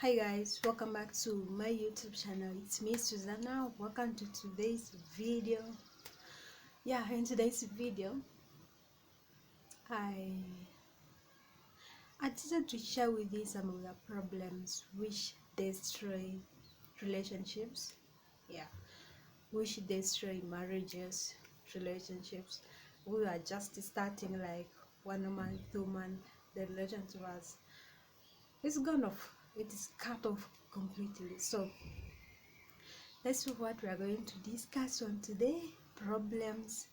Hi guys, welcome back to my YouTube channel. It's me Suzanna. Welcome to today's video. In today's video I decided to share with you some of the problems which destroy relationships. Yeah, which destroy marriages, relationships. We are just starting like 1 month, 2 months, the relationship was it's gone off. It is cut off completely. So that's what we are going to discuss on today. Problems,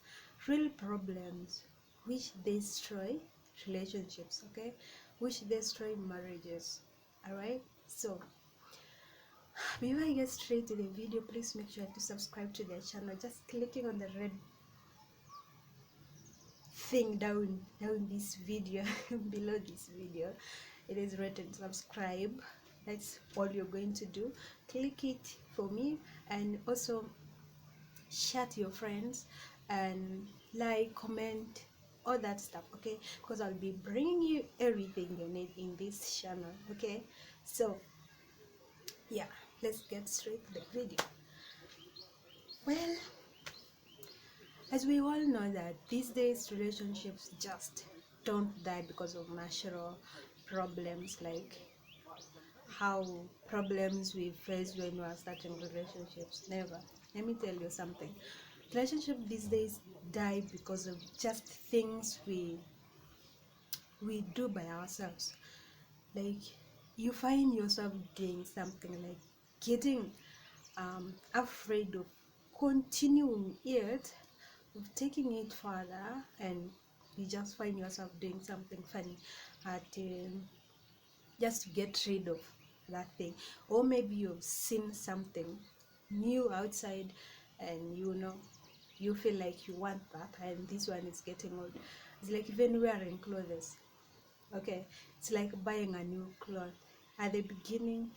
real problems which destroy relationships, okay, which destroy marriages. All right, so before I get straight to the video, please make sure to subscribe to the channel, just clicking on the red thing down this video below this video. It is written subscribe. That's all you're going to do. Click it for me, and also share to your friends and like, comment, all that stuff, okay, because I'll be bringing you everything you need in this channel. Okay, so yeah, let's get straight to the video. Well, as we all know that these days relationships just don't die because of natural problems, like how problems we face when we are starting relationships. Never. Let me tell you something. Relationship these days die because of just things we do by ourselves. Like, you find yourself doing something like getting afraid of continuing it, of taking it further, and you just find yourself doing something funny at just to get rid of that thing. Or maybe you've seen something new outside, and you feel like you want that, and this one is getting old. It's like even wearing clothes. Okay, it's like buying a new cloth. At the beginning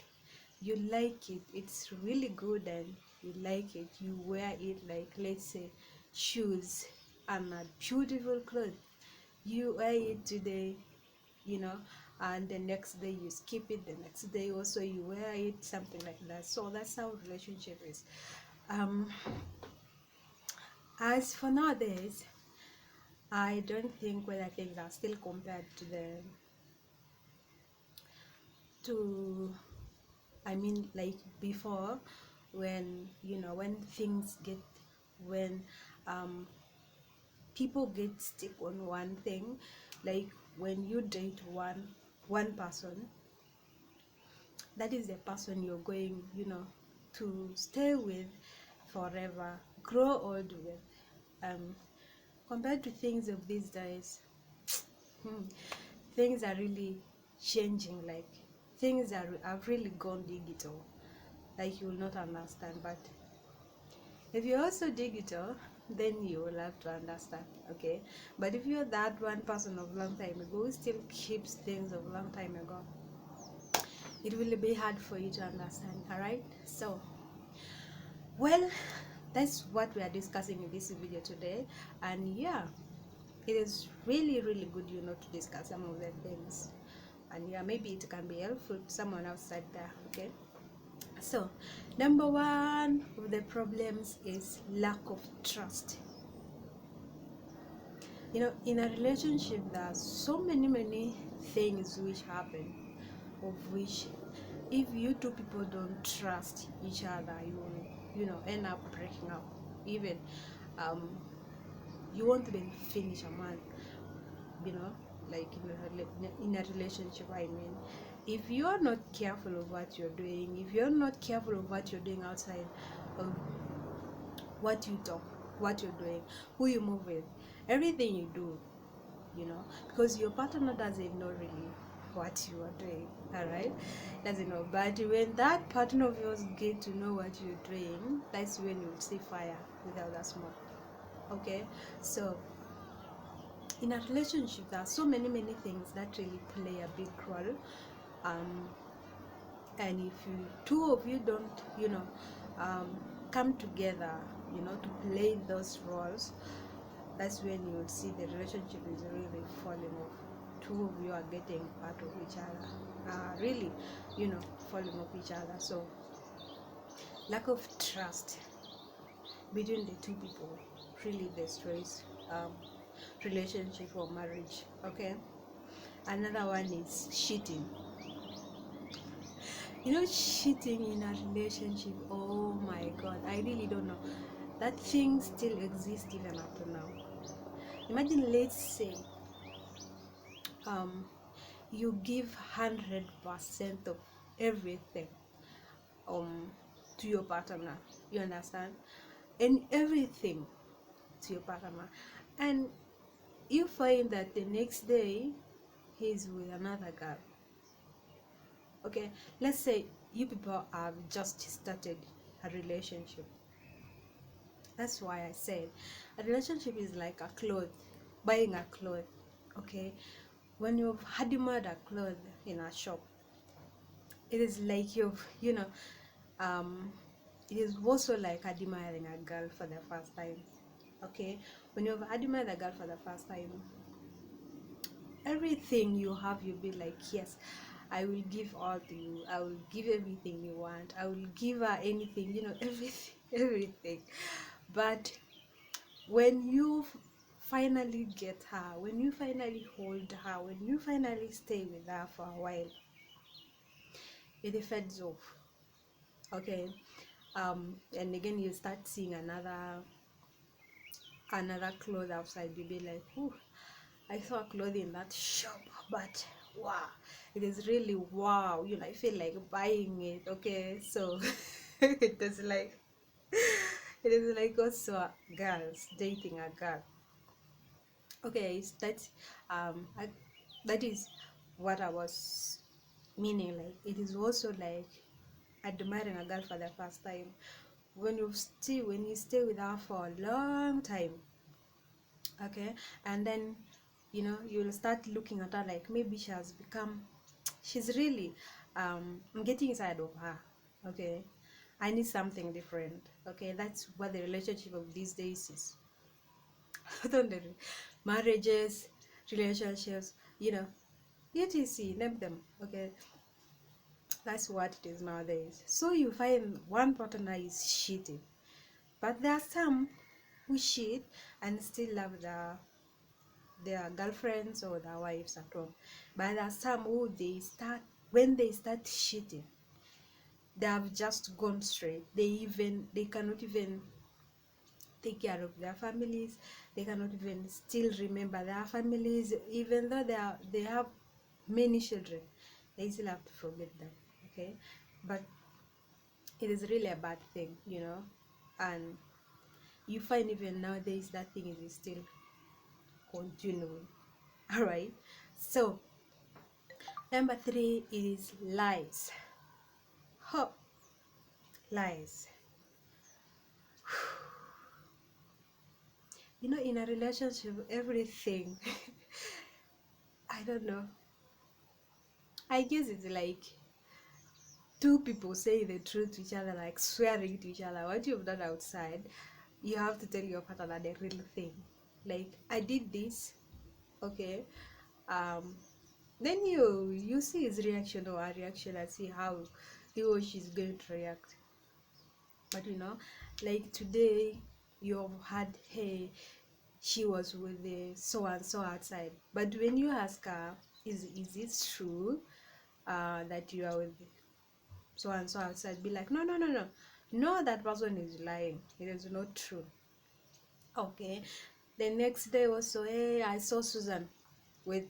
you like it, it's really good, and you like it, you wear it, like let's say shoes and a beautiful cloth. You wear it today, and the next day you skip it, the next day also you wear it, something like that. So that's how relationship is. um as for nowadays, I don't think whether things are still compared to the to I mean, like before, when when things get when um people get stick on one thing. Like when you date one person, that is the person you're going to stay with forever, grow old with. Compared to things of these days, things are really changing. Like things have really gone digital, like you will not understand. But if you're also digital, then you will have to understand, okay? But if you're that one person of long time ago who still keeps things of long time ago, it will be hard for you to understand. All right, so well, that's what we are discussing in this video today. And yeah, it is really good to discuss some of the things, and yeah, maybe it can be helpful to someone outside there. Okay, so number one of the problems is lack of trust. In a relationship there are so many things which happen, of which if you two people don't trust each other, you will end up breaking up. Even um you won't even finish a month, you know like in a relationship. I mean, if you are not careful of what you're doing, if you're not careful of what you're doing outside of what you talk, what you're doing, who you move with, everything you do, because your partner doesn't know really what you are doing. All right, doesn't know. But when that partner of yours get to know what you're doing, that's when you'll see fire without that smoke. Okay, so in a relationship there are so many things that really play a big role. um and if you two of you don't um come together to play those roles, that's when you will see the relationship is really falling off. two of you are getting part of each other, really, falling off each other. So lack of trust between the two people really destroys relationship or marriage. Okay, another one is cheating. Cheating in a relationship, oh my god, I really don't know, that thing still exists even up to now. Imagine, let's say you give 100% of everything to your partner, you understand, and everything to your partner, and you find that the next day he's with another girl. Okay, let's say you people have just started a relationship. That's why I said a relationship is like a cloth, buying a cloth. Okay, when you've admired a cloth in a shop, it is like um it is also like admiring a girl for the first time. Okay, when you've admired a girl for the first time, everything you have, you'll be like, yes, I will give all to you, I will give everything you want, I will give her anything, everything, everything. But when you finally get her, when you finally hold her, when you finally stay with her for a while, it fades off. Okay, and again you start seeing another clothes outside. You'll be like, oh, I saw a clothing in that shop, but wow, it is really wow. I feel like buying it. Okay, so it is like also girls dating a girl. Okay, that is what I was meaning. Like, it is also like admiring a girl for the first time. When you stay with her for a long time, okay, and then you'll start looking at her like maybe she's really I'm getting tired of her. Okay, I need something different. Okay, that's what the relationship of these days is. Don't they? Marriages, relationships, etc, name them. Okay, that's what it is nowadays. So you find one partner is cheating, but there are some who cheat and still love their girlfriends or their wives at home. But there are some who when they start cheating, they have just gone straight. They cannot even take care of their families. They cannot even still remember their families, even though they have many children. They still have to forget them. Okay, but it is really a bad thing, and you find even nowadays that thing is still continuing. All right, so number 3 is lies. Huh, lies. In a relationship, everything, I don't know. I guess it's like two people saying the truth to each other, like swearing to each other. What you've done outside, you have to tell your partner the real thing. Like, I did this, okay. Then you see his reaction or her reaction and see how he or she's going to react. But like today, you've had, hey, she was with the so and so outside, but when you ask her, is it true that you are with so and so outside, be like, no, no, no, no, no, that person is lying, it is not true. Okay, the next day also, hey, I saw Susan with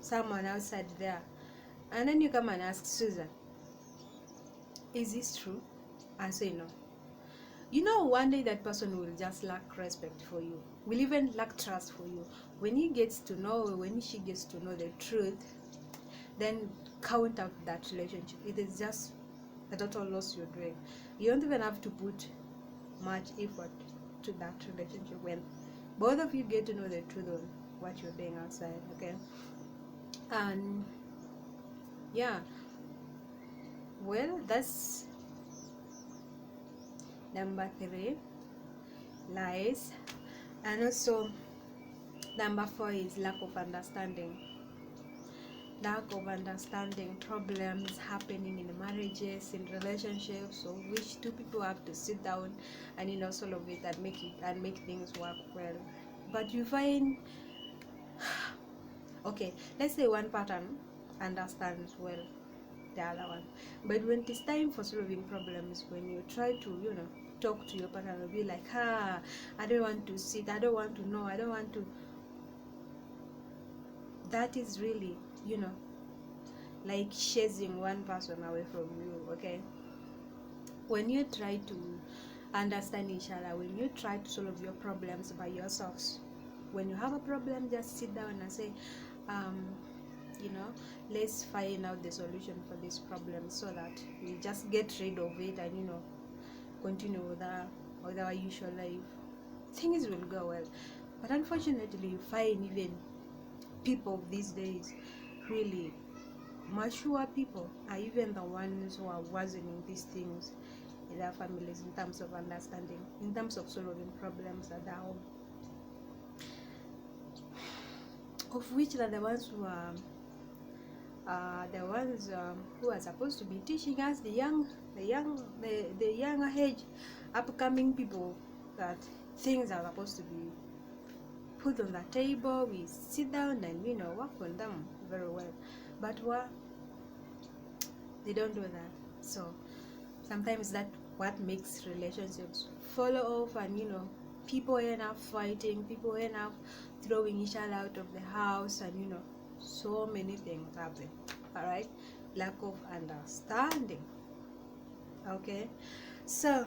someone outside there, and then you come and ask Susan, is this true? I say no. One day that person will just lack respect for you, will even lack trust for you. When she gets to know the truth, then count out that relationship. It is just a total loss you're doing. You don't even have to put much effort to that relationship when both of you get to know the truth on what you're doing outside. Okay, and yeah, well, that's number 3, lies. And also Number 4 is lack of understanding. Lack of understanding, problems happening in marriages, in relationships, of which two people have to sit down and solve it and make things work well. But you find, okay, let's say one pattern understands well the other one, but when it's time for solving problems, when you try to talk to your partner, will be like, I don't want to sit, I don't want to know, I don't want to. That is really like chasing one person away from you. Okay, when you try to understand each other, when you try to solve your problems by yourselves, when you have a problem, just sit down and say, um let's find out the solution for this problem, so that we just get rid of it and continue with our usual life. Things will go well. But unfortunately, you find even people these days, really mature people, are even the ones who are worsening these things in their families, in terms of understanding, in terms of solving problems at their home, of which are the ones who are who are supposed to be teaching us, the younger age upcoming people, that things are supposed to be put on the table. We sit down and work on them very well, but they don't do that. So sometimes that what makes relationships fall off, and people end up fighting, people end up throwing each other out of the house, and so many things happen. All right, lack of understanding. Okay, so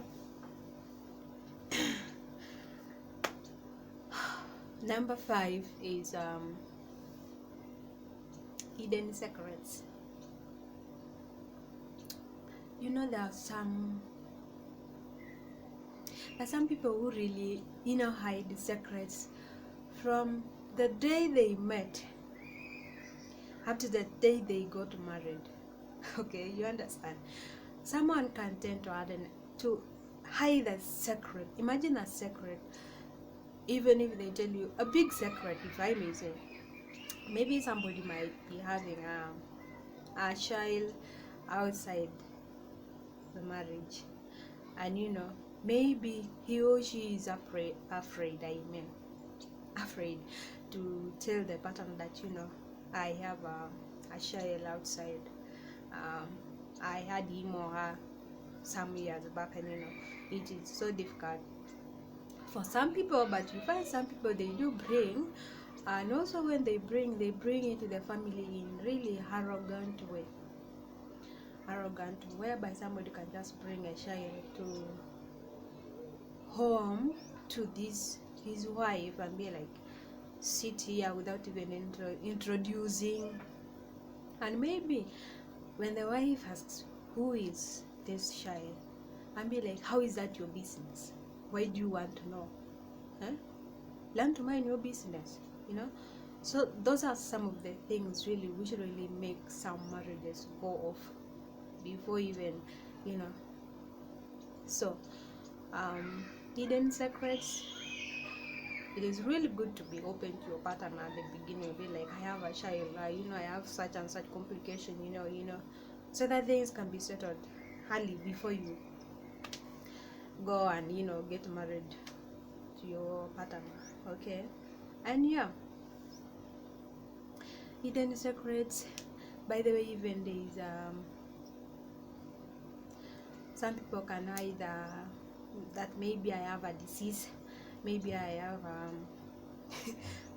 number 5 is hidden secrets. There are some people who really hide the secrets from the day they met up to the day they got married. Okay, you understand? Someone can tend to hide a secret. Imagine a secret, even if they tell you a big secret, if I may say. Maybe somebody might be having a child outside the marriage, and maybe he or she is afraid to tell the partner that I have a child outside. I had him or her some years back, and it is so difficult for some people. But you find some people, they do bring, and also when they bring it to the family in really arrogant, whereby somebody can just bring a child to home to his wife and be like, sit here, without even introducing. And maybe when the wife asks, who is this child, and be like, how is that your business? Why do you want to know? Learn to mind your business. So those are some of the things really which really make some marriages go off before even so hidden secrets. It is really good to be open to your partner at the beginning. Be like, I have a child, I have such and such complication, so that things can be settled early before you go and get married to your partner. Okay, and hidden secrets. By the way, even there is some people can hide that maybe I have a disease, maybe I have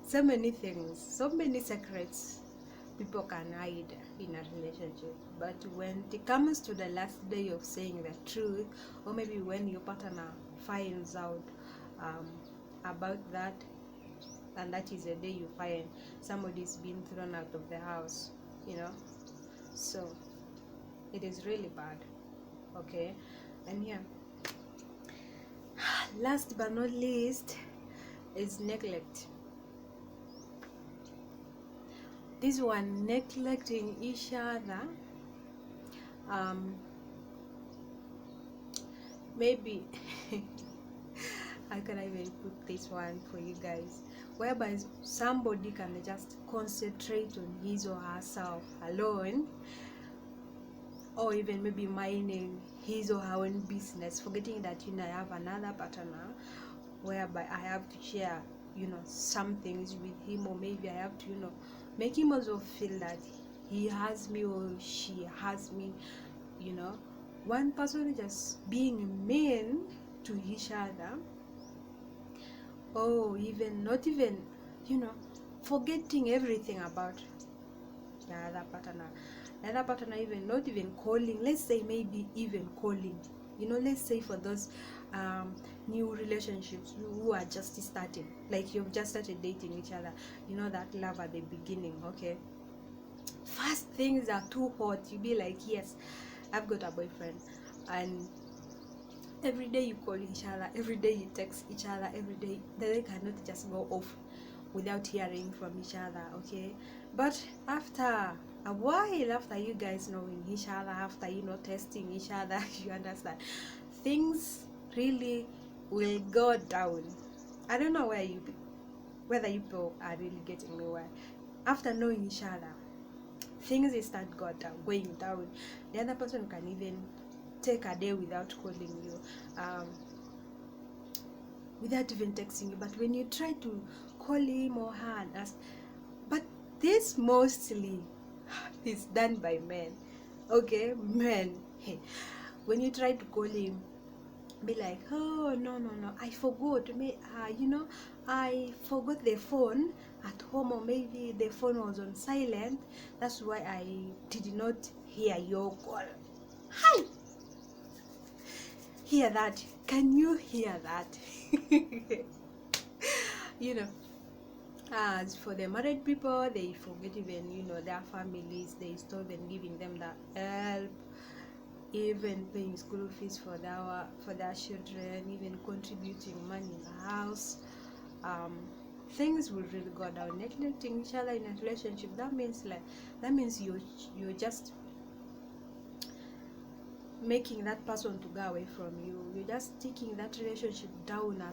so many things, so many secrets people can hide in a relationship. But when it comes to the last day of saying the truth, or maybe when your partner finds out about that, and that is the day you find somebody's been thrown out of the house, so it is really bad. Okay, and last but not least is neglect. This one, neglecting each other. Maybe how can I even put this one for you guys? whereby somebody can just concentrate on his or herself alone, or even maybe minding his or her own business, forgetting that I have another partner whereby I have to share some things with him, or maybe I have to make him also feel that he has me or she has me. One person just being mean to each other, or even not even forgetting everything about the other partner even not even calling, let's say maybe even calling, let's say for those new relationships who are just starting, like you've just started dating each other, that love at the beginning. Okay, first things are too hot, you be like, yes, I've got a boyfriend, and every day you call each other, every day you text each other, every day they cannot just go off without hearing from each other. Okay, but after a while, after you guys knowing each other, after testing each other, you understand things really will go down. I don't know whether you people are really getting me. Why after knowing each other, things start going down. The other person can even take a day without calling you, without even texting you. But when you try to call him or her and ask, but this mostly is done by men. Okay, men. Hey, when you try to call him, be like, oh no, I forgot I forgot the phone at home, or maybe the phone was on silent, that's why I did not hear your call. Hi, hear that? Can you hear that? As for the married people, they forget even their families, they stop even giving them the help, even paying school fees for their children, even contributing money in the house. Things will really go down. Neglecting each other in a relationship, that means you're just making that person to go away from you. You're just taking that relationship down a